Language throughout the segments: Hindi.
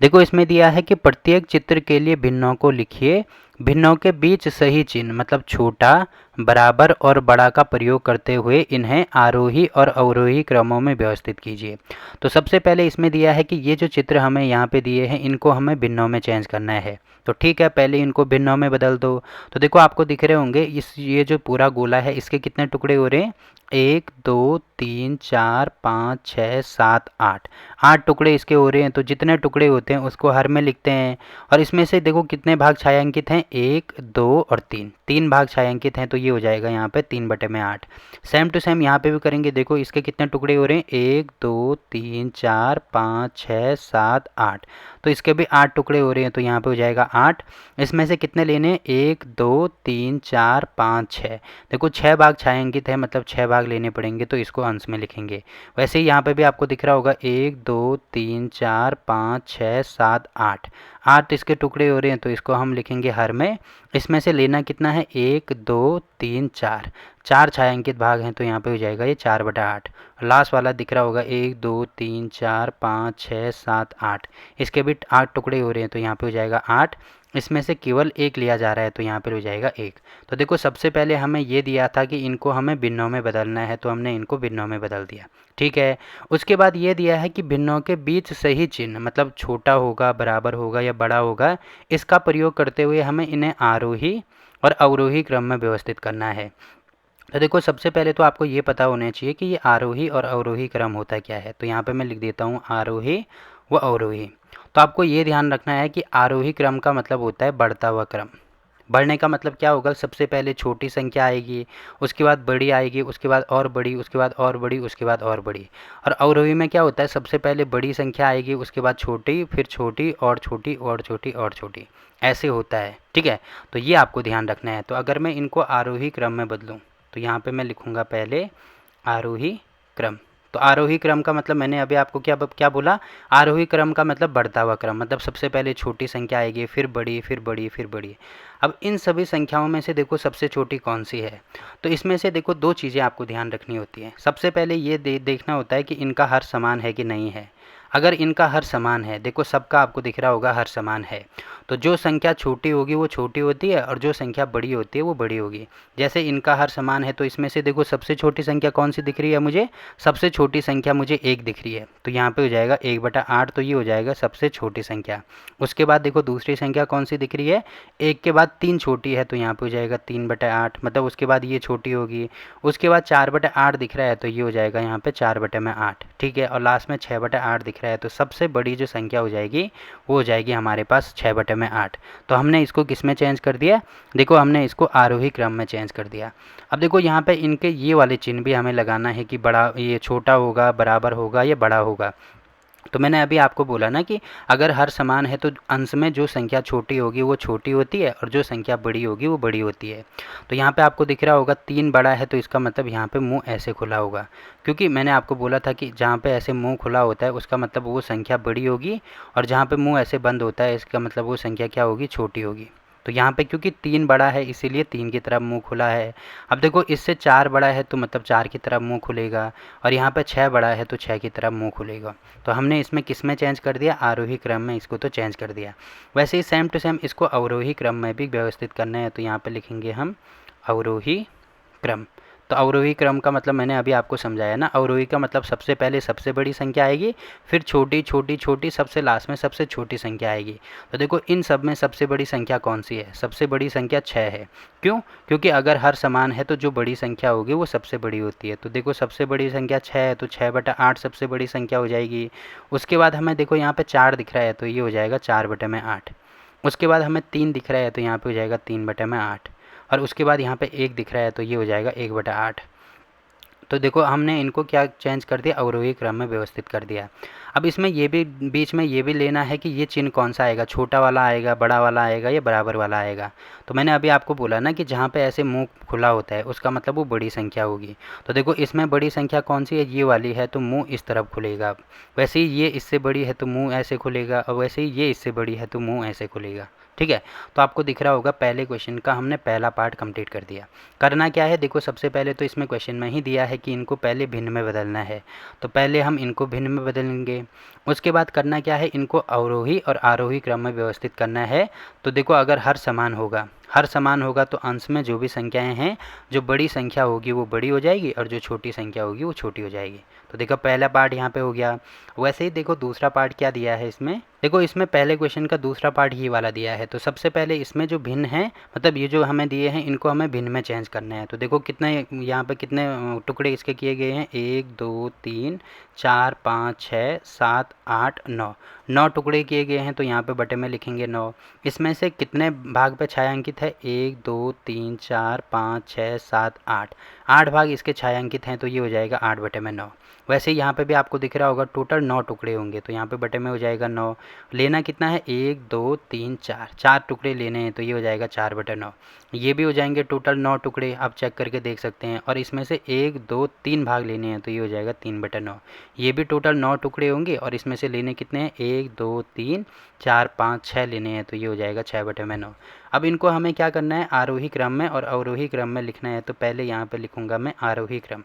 देखो इसमें दिया है कि प्रत्येक चित्र के लिए भिन्नों को लिखिए, भिन्नों के बीच सही चिन्ह मतलब छोटा, बराबर और बड़ा का प्रयोग करते हुए इन्हें आरोही और अवरोही क्रमों में व्यवस्थित कीजिए। तो सबसे पहले इसमें दिया है कि ये जो चित्र हमें यहाँ पे दिए हैं इनको हमें भिन्नों में चेंज करना है। तो ठीक है, पहले इनको भिन्नों में बदल दो। तो देखो आपको दिख रहे होंगे ये जो पूरा गोला है इसके कितने टुकड़े हो रहे हैं, 1 2 3 4 5 6 7 8, 8 टुकड़े इसके हो रहे हैं। तो जितने टुकड़े होते हैं उसको हर में लिखते हैं। और इसमें से देखो कितने भाग छायांकित हैं, 1 2 और 3, 3 भाग छायांकित हैं। तो ये हो जाएगा यहाँ पे 3/8। सेम टू सेम यहाँ पे भी करेंगे। देखो इसके कितने टुकड़े हो रहे हैं, 1 2 3 4 5 6 7 8। तो इसके भी 8 टुकड़े हो रहे हैं। तो यहाँ पे हो जाएगा 8। इसमें से कितने लेने हैं, 1 2 3 4 5 6। देखो 6 भाग छायांकित है मतलब 6 भाग लेने पड़ेंगे। तो इसको अंश में लिखेंगे। वैसे ही यहाँ पे भी आपको दिख रहा होगा 1 2 3 4 5 6 7 8, 8 इसके टुकड़े हो रहे हैं। तो इसको हम लिखेंगे हर में। इसमें से लेना कितना है, 1 2 3 4, 4 छायांकित भाग हैं। तो यहाँ पे हो जाएगा ये 4/8। लास्ट वाला दिख रहा होगा 1 2 3 4 5 6 7 8, इसके भी 8 टुकड़े हो रहे हैं। तो यहाँ पे हो जाएगा 8। इसमें से केवल एक लिया जा रहा है। तो यहाँ पर हो जाएगा 1। तो देखो सबसे पहले हमें ये दिया था कि इनको हमें भिन्नों में बदलना है। तो हमने इनको भिन्नों में बदल दिया। ठीक है, उसके बाद ये दिया है कि भिन्नों के बीच सही चिन्ह मतलब छोटा होगा, बराबर होगा या बड़ा होगा, इसका प्रयोग करते हुए हमें इन्हें आरोही और अवरोही क्रम में व्यवस्थित करना है। तो देखो सबसे पहले तो आपको ये पता होना चाहिए कि ये आरोही और अवरोही क्रम होता क्या है। तो यहाँ पे मैं लिख देता हूँ आरोही व अवरोही। तो आपको ये ध्यान रखना है कि आरोही क्रम का मतलब होता है बढ़ता हुआ क्रम। बढ़ने का मतलब क्या होगा, सबसे पहले छोटी संख्या आएगी, उसके बाद बड़ी आएगी, उसके बाद और बड़ी, उसके बाद और बड़ी, उसके बाद और बड़ी। और अवरोही में क्या होता है, सबसे पहले बड़ी संख्या आएगी, उसके बाद छोटी, फिर छोटी और छोटी और छोटी और छोटी, ऐसे होता है। ठीक है, तो ये आपको ध्यान रखना है। तो अगर मैं इनको आरोही क्रम में बदलूँ तो यहाँ पे मैं लिखूँगा पहले आरोही क्रम। तो आरोही क्रम का मतलब मैंने अभी आपको क्या क्या बोला, आरोही क्रम का मतलब बढ़ता हुआ क्रम, मतलब सबसे पहले छोटी संख्या आएगी, फिर बड़ी, फिर बड़ी, फिर बड़ी। अब इन सभी संख्याओं में से देखो सबसे छोटी कौन सी है। तो इसमें से देखो दो चीज़ें आपको ध्यान रखनी होती हैं। सबसे पहले ये देखना होता है कि इनका हर समान है कि नहीं है। अगर इनका हर समान है, देखो सबका आपको दिख रहा होगा हर समान है, तो जो संख्या छोटी होगी वो छोटी होती है और जो संख्या बड़ी होती है वो बड़ी होगी। जैसे इनका हर समान है तो इसमें से देखो सबसे छोटी संख्या कौन सी दिख रही है मुझे, सबसे छोटी संख्या मुझे 1 दिख रही है। तो यहाँ पे हो जाएगा 1/8। तो ये हो जाएगा सबसे छोटी संख्या। उसके बाद देखो दूसरी संख्या कौन सी दिख रही है, 1 के बाद 3 छोटी है। तो यहाँ पे हो जाएगा 3/8, मतलब उसके बाद ये छोटी होगी। उसके बाद 4/8 दिख रहा है तो ये हो जाएगा यहाँ पे 4/8। ठीक है, और लास्ट में 6/8 दिख रहा है। तो सबसे बड़ी जो संख्या हो जाएगी वो हो जाएगी हमारे पास 6/8। तो हमने इसको किस में चेंज कर दिया, देखो हमने इसको आरोही क्रम में चेंज कर दिया। अब देखो यहाँ पे इनके ये वाले चिन्ह भी हमें लगाना है कि बड़ा, ये छोटा होगा, बराबर होगा या बड़ा होगा। तो मैंने अभी आपको बोला ना कि अगर हर समान है तो अंश में जो संख्या छोटी होगी वो छोटी होती है और जो संख्या बड़ी होगी वो बड़ी होती है। तो यहाँ पे आपको दिख रहा होगा 3 बड़ा है तो इसका मतलब यहाँ पे मुंह ऐसे खुला होगा, क्योंकि मैंने आपको बोला था कि जहाँ पे ऐसे मुंह खुला होता है उसका मतलब वो संख्या बड़ी होगी, और जहाँ पे मुंह ऐसे बंद होता है इसका मतलब वो संख्या क्या होगी, छोटी होगी। तो यहाँ पे क्योंकि 3 बड़ा है इसीलिए 3 की तरफ मुंह खुला है। अब देखो इससे 4 बड़ा है तो मतलब 4 की तरफ मुंह खुलेगा, और यहाँ पे 6 बड़ा है तो 6 की तरफ मुंह खुलेगा। तो हमने इसमें किस में चेंज कर दिया, आरोही क्रम में इसको तो चेंज कर दिया। वैसे ही सेम टू सेम इसको अवरोही क्रम में भी व्यवस्थित करना है। तो यहाँ पे लिखेंगे हम अवरोही क्रम। तो अवरोही क्रम का मतलब मैंने अभी आपको समझाया ना, अवरोही का मतलब सबसे पहले सबसे बड़ी संख्या आएगी, फिर छोटी छोटी छोटी, सबसे लास्ट में सबसे छोटी संख्या आएगी। तो देखो इन सब में सबसे बड़ी संख्या कौन सी है, सबसे बड़ी संख्या 6 है। क्यों, क्योंकि अगर हर समान है तो जो बड़ी संख्या होगी वो सबसे बड़ी होती है। तो देखो सबसे बड़ी संख्या 6 है तो 6/8 सबसे बड़ी संख्या हो जाएगी। उसके बाद हमें देखो यहाँ पे 4 दिख रहा है तो ये हो जाएगा 4/8। उसके बाद हमें 3 दिख रहा है तो यहाँ पे हो जाएगा 3/8। और उसके बाद यहाँ पे 1 दिख रहा है तो ये हो जाएगा 1/8। तो देखो हमने इनको क्या चेंज कर दिया, अवरोही क्रम में व्यवस्थित कर दिया। अब इसमें ये भी बीच में ये भी लेना है कि ये चिन्ह कौन सा आएगा, छोटा वाला आएगा, बड़ा वाला आएगा या बराबर वाला आएगा। तो मैंने अभी आपको बोला ना कि जहाँ पे ऐसे मुंह खुला होता है उसका मतलब वो बड़ी संख्या होगी। तो देखो इसमें बड़ी संख्या कौन सी है, ये वाली है तो मुंह इस तरफ खुलेगा। वैसे ही ये इससे बड़ी है तो मुंह ऐसे खुलेगा, और वैसे ही ये इससे बड़ी है तो मुंह ऐसे खुलेगा। ठीक है, तो आपको दिख रहा होगा पहले क्वेश्चन का हमने पहला पार्ट कंप्लीट कर दिया। करना क्या है, देखो सबसे पहले तो इसमें क्वेश्चन में ही दिया है कि इनको पहले भिन्न में बदलना है। तो पहले हम इनको भिन्न में बदलेंगे। उसके बाद करना क्या है, इनको अवरोही और आरोही क्रम में व्यवस्थित करना है। तो देखो अगर हर समान होगा तो अंश में जो भी संख्याएं हैं, जो बड़ी संख्या होगी वो बड़ी हो जाएगी और जो छोटी संख्या होगी वो छोटी हो जाएगी। तो देखो पहला पार्ट यहाँ पे हो गया। वैसे ही देखो दूसरा पार्ट क्या दिया है इसमें, देखो इसमें पहले क्वेश्चन का दूसरा पार्ट ये वाला दिया है। तो सबसे पहले इसमें जो भिन्न है, मतलब ये जो हमें दिए हैं इनको हमें भिन्न में चेंज करना है। तो देखो कितने यहाँ पे कितने टुकड़े इसके किए गए हैं, 1 2 3 4 5 6 7 8 9, 9 टुकड़े किए गए हैं। तो यहाँ पे बटे में लिखेंगे 9। इसमें से कितने भाग पे छायांकित है, 1 2 3 4 5 6 7 8, 8 भाग इसके छायांकित हैं। तो ये हो जाएगा 8 बटे में 9। वैसे ही यहाँ पे भी आपको दिख रहा होगा टोटल 9 टुकड़े होंगे। तो यहाँ पे बटे में हो जाएगा 9। लेना कितना है, 1 2 3 4, 4 टुकड़े लेने हैं। तो ये हो जाएगा 4 बटे 9। ये भी हो जाएंगे टोटल 9 टुकड़े, आप चेक करके देख सकते हैं। और इसमें से 1 2 3 भाग लेने हैं। तो ये हो जाएगा 3 बटे 9। ये भी टोटल 9 टुकड़े होंगे और इसमें से लेने कितने हैं, 1 2 3 4 5 6 लेने हैं। तो ये हो जाएगा 6 बटे में 9। अब इनको हमें क्या करना है, आरोही क्रम में और अवरोही क्रम में लिखना है। तो पहले यहाँ पे लिखूंगा मैं आरोही क्रम।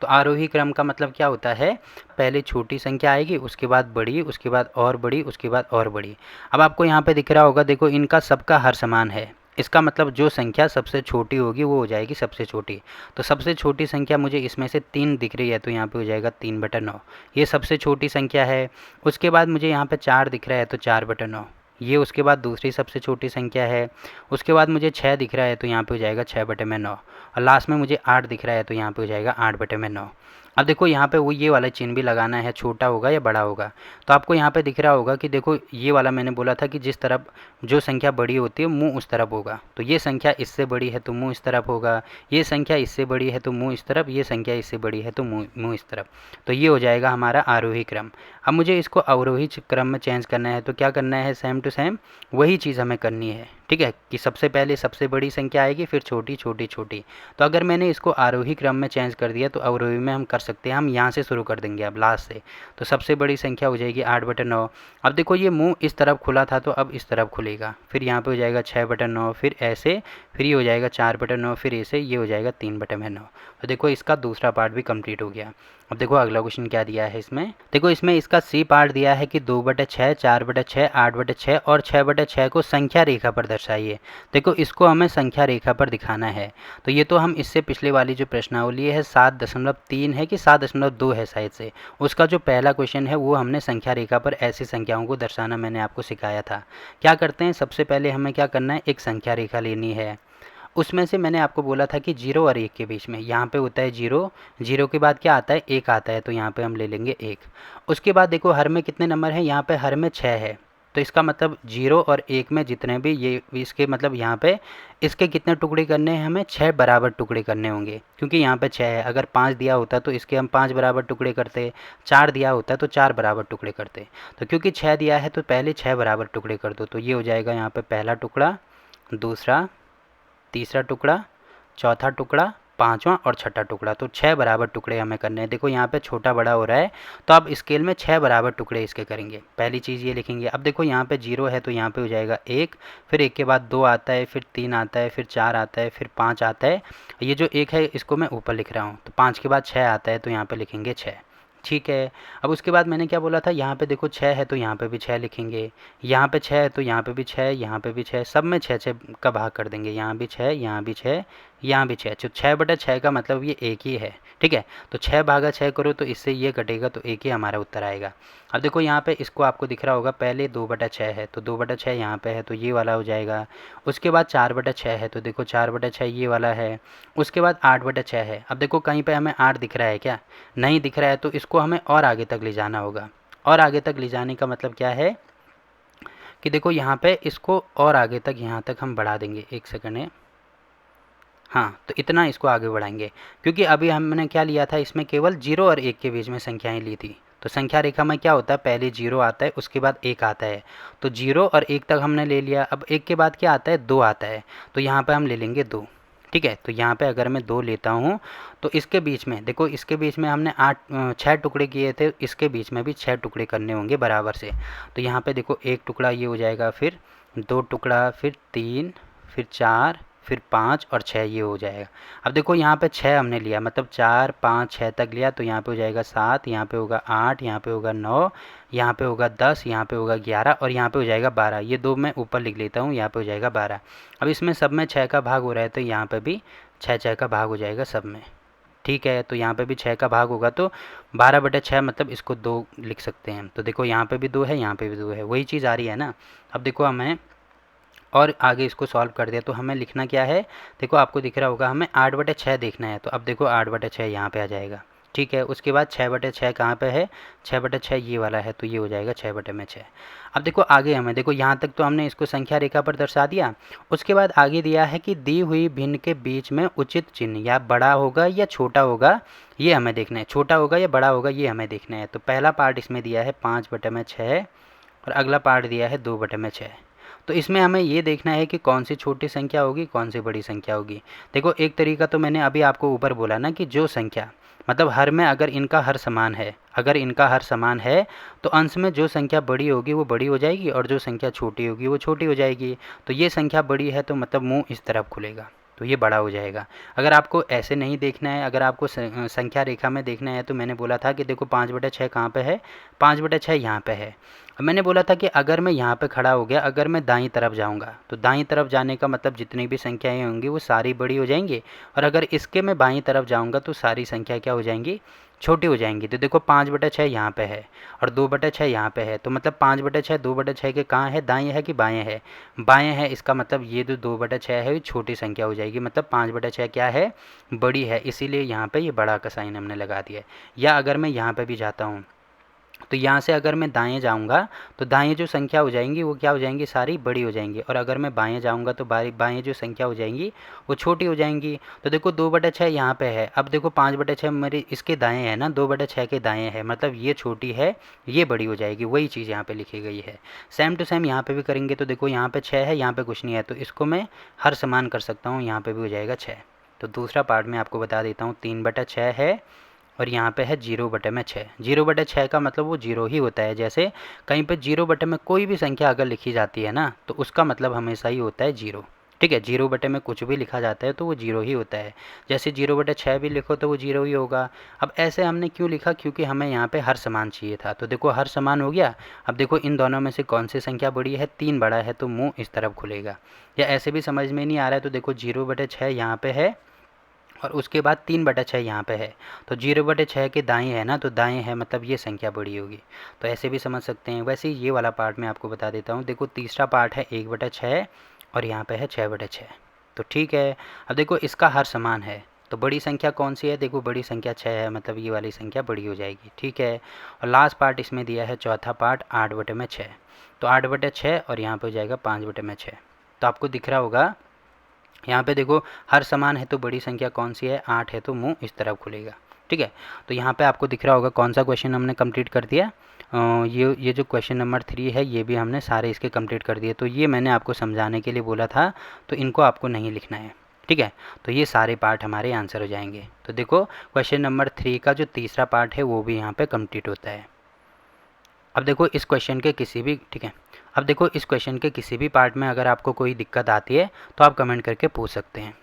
तो आरोही क्रम का मतलब क्या होता है, पहले छोटी संख्या आएगी, उसके बाद बड़ी, उसके बाद और बड़ी, उसके बाद और बड़ी। अब आपको यहाँ पे दिख रहा होगा, देखो इनका सबका हर समान है। इसका मतलब जो संख्या सबसे छोटी होगी वो हो जाएगी सबसे छोटी। तो सबसे छोटी संख्या मुझे इसमें से 3 दिख रही है। तो यहाँ पे हो जाएगा 3 बटा 9, ये सबसे छोटी संख्या है। उसके बाद मुझे यहाँ पे 4 दिख रहा है, तो 4 बटा 9, ये उसके बाद दूसरी सबसे छोटी संख्या है। उसके बाद मुझे 6 दिख रहा है। तो यहाँ पे हो जाएगा 6 बटे में 9। और लास्ट में मुझे 8 दिख रहा है। तो यहाँ पे हो जाएगा 8 बटे में 9। अब देखो यहाँ पे वो ये वाला चिन्ह भी लगाना है, छोटा होगा या बड़ा होगा। तो आपको यहाँ पे दिख रहा होगा कि देखो ये वाला मैंने बोला था कि जिस तरफ जो संख्या बड़ी होती है मुंह उस तरफ होगा। तो ये संख्या इससे बड़ी है तो मुंह इस तरफ होगा, ये संख्या इससे बड़ी है तो मुंह इस तरफ, ये संख्या इससे बड़ी है तो मुंह इस तरफ। तो ये हो जाएगा हमारा आरोही क्रम। अब मुझे इसको अवरोही क्रम में चेंज करना है। तो क्या करना है, सेम टू सेम वही चीज़ हमें करनी है। ठीक है, कि सबसे पहले सबसे बड़ी संख्या आएगी, फिर छोटी छोटी छोटी। तो अगर मैंने इसको आरोही क्रम में चेंज कर दिया तो अवरोही में हम कर सकते हैं, हम यहाँ से शुरू कर देंगे अब लास्ट से। तो सबसे बड़ी संख्या हो जाएगी 8 बटे 9। अब देखो ये मुंह इस तरफ खुला था तो अब इस तरफ खुलेगा, फिर यहाँ पे हो जाएगा 6 बटे 9, फिर ऐसे, फिर ये हो जाएगा 4 बटे 9, फिर ऐसे, ये हो जाएगा 3 बटे में 9। तो देखो इसका दूसरा पार्ट भी कंप्लीट हो गया। अब देखो अगला क्वेश्चन क्या दिया है इसमें, देखो इसमें इसका सी पार्ट दिया है कि 2 बटे 6, 4 बटे 6, 8 बटे 6 और 6 बटे 6 को संख्या रेखा पर दर्शाइए। देखो इसको हमें संख्या रेखा पर दिखाना है। तो ये तो हम इससे पिछले वाली जो प्रश्नावली है 7.3 है कि 7.2 है शायद से, उसका जो पहला क्वेश्चन है वो हमने संख्या रेखा पर ऐसी संख्याओं को दर्शाना मैंने आपको सिखाया था। क्या करते हैं, सबसे पहले हमें क्या करना है, एक संख्या रेखा लेनी है। उसमें से मैंने आपको बोला था कि 0 और 1 के बीच में, यहाँ पे होता है 0, 0 के बाद क्या आता है, 1 आता है। तो यहाँ पे हम ले लेंगे 1। उसके बाद देखो हर में कितने नंबर हैं, यहाँ पे हर में 6 है। तो इसका मतलब 0 और 1 में जितने भी ये इसके मतलब यहाँ पे इसके कितने टुकड़े करने हैं, हमें 6 बराबर टुकड़े करने होंगे। क्योंकि यहाँ पे 6 है, अगर 5 दिया होता तो इसके हम 5 बराबर टुकड़े करते, 4 दिया होता तो 4 बराबर टुकड़े करते। तो क्योंकि 6 दिया है तो पहले 6 बराबर टुकड़े कर दो। तो ये हो जाएगा यहाँ पे पहला टुकड़ा, दूसरा, तीसरा टुकड़ा, चौथा टुकड़ा, पांचवा और छठा टुकड़ा। तो 6 बराबर टुकड़े हमें करने हैं। देखो यहाँ पे छोटा बड़ा हो रहा है तो आप स्केल में 6 बराबर टुकड़े इसके करेंगे। पहली चीज़ ये लिखेंगे। अब देखो यहाँ पे 0 है तो यहाँ पे हो जाएगा 1, फिर 1 के बाद 2 आता है, फिर 3 आता है, फिर 4 आता है, फिर 5 आता है। ये जो 1 है इसको मैं ऊपर लिख रहा हूँ। तो 5 के बाद 6 आता है तो यहाँ पे लिखेंगे 6। ठीक है, अब उसके बाद मैंने क्या बोला था, यहाँ पे देखो 6 है तो यहाँ पे भी 6 लिखेंगे, यहाँ पे 6 है तो यहाँ पे भी 6, यहाँ पे भी 6, सब में 6 6 का भाग कर देंगे। यहाँ भी 6, यहाँ भी 6, यहाँ भी 6। तो 6 बटा 6 का मतलब ये 1 ही है। ठीक है, तो 6 भागा 6 करो तो इससे ये कटेगा तो 1 ही हमारा उत्तर आएगा। अब देखो यहाँ पे इसको आपको दिख रहा होगा, पहले 2 बटा 6 है तो 2 बटा 6 यहाँ पे है तो ये वाला हो जाएगा। उसके बाद 4 बटा 6 है तो देखो 4 बटा 6 ये वाला है। उसके बाद 8 बटा 6 है। अब देखो कहीं पे हमें 8 दिख रहा है क्या, नहीं दिख रहा है। तो इसको हमें और आगे तक ले जाना होगा। और आगे तक ले जाने का मतलब क्या है कि देखो यहाँ पे इसको और आगे तक, यहाँ तक हम बढ़ा देंगे। एक सेकंड है, हाँ, तो इतना इसको आगे बढ़ाएंगे। क्योंकि अभी हमने क्या लिया था, इसमें केवल 0 और 1 के बीच में संख्याएं ली थी। तो संख्या रेखा में क्या होता है, पहले 0 आता है, उसके बाद 1 आता है। तो 0 और 1 तक हमने ले लिया। अब 1 के बाद क्या आता है, 2 आता है। तो यहाँ पे हम ले लेंगे 2। ठीक है, तो यहाँ पे अगर मैं 2 लेता हूँ तो इसके बीच में देखो, इसके बीच में हमने 6 टुकड़े किए थे, इसके बीच में भी 6 टुकड़े करने होंगे बराबर से। तो यहाँ पे देखो 1 टुकड़ा ये हो जाएगा, फिर 2 टुकड़ा, फिर 3, फिर 4, फिर 5 और 6 ये हो जाएगा। अब देखो यहाँ पे 6 हमने लिया, मतलब 4 5 6 तक लिया, तो यहाँ पे हो जाएगा 7, यहाँ पे होगा 8, यहाँ पे होगा 9, यहाँ पे होगा 10, यहाँ पे होगा 11 और यहाँ पे हो जाएगा 12। ये दो मैं ऊपर लिख लेता हूँ, यहाँ पे हो जाएगा 12। अब इसमें सब में 6 का भाग हो रहा है तो यहाँ पे भी 6 का भाग हो जाएगा सब में। ठीक है, तो यहाँ पे भी 6 का भाग होगा तो 12/6 मतलब इसको 2 लिख सकते हैं। तो देखो यहाँ पे भी 2 है, यहाँ पे भी 2 है, वही चीज़ आ रही है ना। अब देखो हमें और आगे इसको सॉल्व कर दिया तो हमें लिखना क्या है, देखो आपको दिख रहा होगा हमें 8/6 देखना है। तो अब देखो 8/6 यहाँ पे आ जाएगा। ठीक है, उसके बाद 6/6 कहाँ पे है, 6/6 ये वाला है, तो ये हो जाएगा 6/6। अब देखो आगे हमें, देखो यहाँ तक तो हमने इसको संख्या रेखा पर दर्शा दिया। उसके बाद आगे दिया है कि दी हुई भिन्न के बीच में उचित चिन्ह या बड़ा होगा या छोटा होगा, ये हमें देखना है। छोटा होगा या बड़ा होगा ये हमें देखना है। तो पहला पार्ट इसमें दिया है 5/6 और अगला पार्ट दिया है 2/6। तो इसमें हमें ये देखना है कि कौन सी छोटी संख्या होगी, कौन सी बड़ी संख्या होगी। देखो एक तरीका तो मैंने अभी आपको ऊपर बोला ना कि जो संख्या मतलब हर में अगर इनका हर समान है, अगर इनका हर समान है तो अंश में जो संख्या बड़ी होगी वो बड़ी हो जाएगी और जो संख्या छोटी होगी वो छोटी हो जाएगी। तो ये संख्या बड़ी है तो मतलब मुंह इस तरफ खुलेगा, तो ये बड़ा हो जाएगा। अगर आपको ऐसे नहीं देखना है, अगर आपको संख्या रेखा में देखना है, तो मैंने बोला था कि देखो 5/6 कहाँ पे है, 5/6 यहाँ पे है। अब मैंने बोला था कि अगर मैं यहाँ पे खड़ा हो गया, अगर मैं दाईं तरफ जाऊँगा तो दाईं तरफ जाने का मतलब जितनी भी संख्याएँ होंगी वो सारी बड़ी हो जाएंगी, और अगर इसके मैं बाईं तरफ जाऊँगा तो सारी संख्या क्या हो जाएंगी, छोटी हो जाएंगी। तो देखो 5/6 यहाँ पे है और 2/6 यहाँ पे है, तो मतलब 5/6 2/6 के कहाँ है, दाएँ है कि बाएँ है, बाएँ है। इसका मतलब ये जो 2/6 है ये छोटी संख्या हो जाएगी, मतलब 5/6 क्या है, बड़ी है, इसीलिए यहाँ पे ये बड़ा का साइन हमने लगा दिया है। या अगर मैं यहाँ पे भी जाता हूँ तो यहाँ से अगर मैं दाएँ जाऊँगा तो दाएँ जो संख्या हो जाएंगी वो क्या हो जाएंगी, सारी बड़ी हो जाएंगी, और अगर मैं बाएँ जाऊँगा तो बाएँ जो संख्या हो जाएंगी वो छोटी हो जाएंगी। तो देखो 2/6 यहाँ पे है, अब देखो 5/6 मेरी इसके दाएँ है ना, 2/6 के दाएँ है, मतलब ये छोटी है ये बड़ी हो जाएगी, वही चीज़ यहाँ पर लिखी गई है। सेम टू सेम यहाँ पर भी करेंगे। तो देखो यहाँ पर 6 है, यहाँ पर कुछ नहीं है, तो इसको मैं हर समान कर सकता हूँ, यहाँ पर भी हो जाएगा 6। तो दूसरा पार्ट में आपको बता देता हूँ, 3/6 है और यहाँ पे है 0/6। 0/6 का मतलब वो 0 ही होता है। जैसे कहीं पे 0 में कोई भी संख्या अगर लिखी जाती है ना तो उसका मतलब हमेशा ही होता है 0। ठीक है, 0 में कुछ भी लिखा जाता है तो वो 0 ही होता है। जैसे 0/6 भी लिखो तो वो 0 ही होगा। अब ऐसे हमने क्यों लिखा, क्योंकि हमें यहाँ पे हर समान चाहिए था। तो देखो हर समान हो गया। अब देखो इन दोनों में से कौन सी संख्या बड़ी है, 3 बड़ा है, तो मुँह इस तरफ खुलेगा। या ऐसे भी समझ में नहीं आ रहा है तो देखो 0/6 यहाँ पे है और उसके बाद 3/6 यहाँ पे है, तो 0/6 के दाएँ है ना, तो दाएँ है मतलब ये संख्या बड़ी होगी। तो ऐसे भी समझ सकते हैं। वैसे ही ये वाला पार्ट मैं आपको बता देता हूँ। देखो तीसरा पार्ट है 1/6 और यहाँ पे है 6/6। तो ठीक है, अब देखो इसका हर समान है, तो बड़ी संख्या कौन सी है, देखो बड़ी संख्या 6 है, मतलब ये वाली संख्या बड़ी हो जाएगी। ठीक है, और लास्ट पार्ट इसमें दिया है चौथा पार्ट 8/6। तो 8/6 और यहाँ पर हो जाएगा 5/6। तो आपको दिख रहा होगा यहाँ पे देखो हर समान है तो बड़ी संख्या कौन सी है, 8 है, तो मुंह इस तरफ खुलेगा। ठीक है, तो यहाँ पे आपको दिख रहा होगा कौन सा क्वेश्चन हमने कंप्लीट कर दिया। ये जो क्वेश्चन नंबर 3 है ये भी हमने सारे इसके कंप्लीट कर दिए। तो ये मैंने आपको समझाने के लिए बोला था, तो इनको आपको नहीं लिखना है। ठीक है, तो ये सारे पार्ट हमारे आंसर हो जाएंगे। तो देखो क्वेश्चन नंबर 3 का जो तीसरा पार्ट है वो भी यहाँ पे कंप्लीट होता है। अब देखो इस क्वेश्चन के किसी भी ठीक है, अब देखो इस क्वेश्चन के किसी भी पार्ट में अगर आपको कोई दिक्कत आती है तो आप कमेंट करके पूछ सकते हैं।